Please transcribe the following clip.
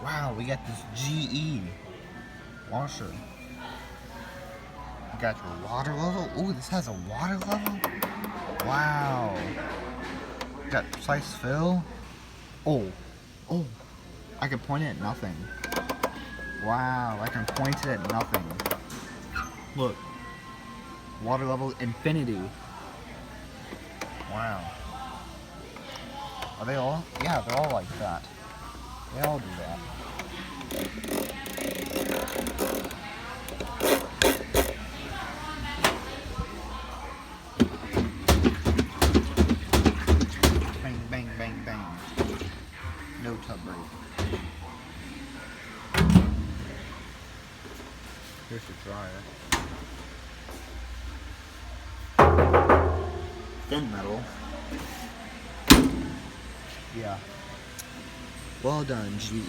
Wow, we got this GE washer. You got your water level. Ooh, this has a water level. Wow. Got precise fill. Oh, oh. I can point it at nothing. Wow, I can point it at nothing. Look. Water level infinity. Wow. Are they all? Yeah, they're all like that. They all do that. Bang, bang, bang, bang. No tub break. Here's your dryer. Thin metal. Yeah. Well done, GE.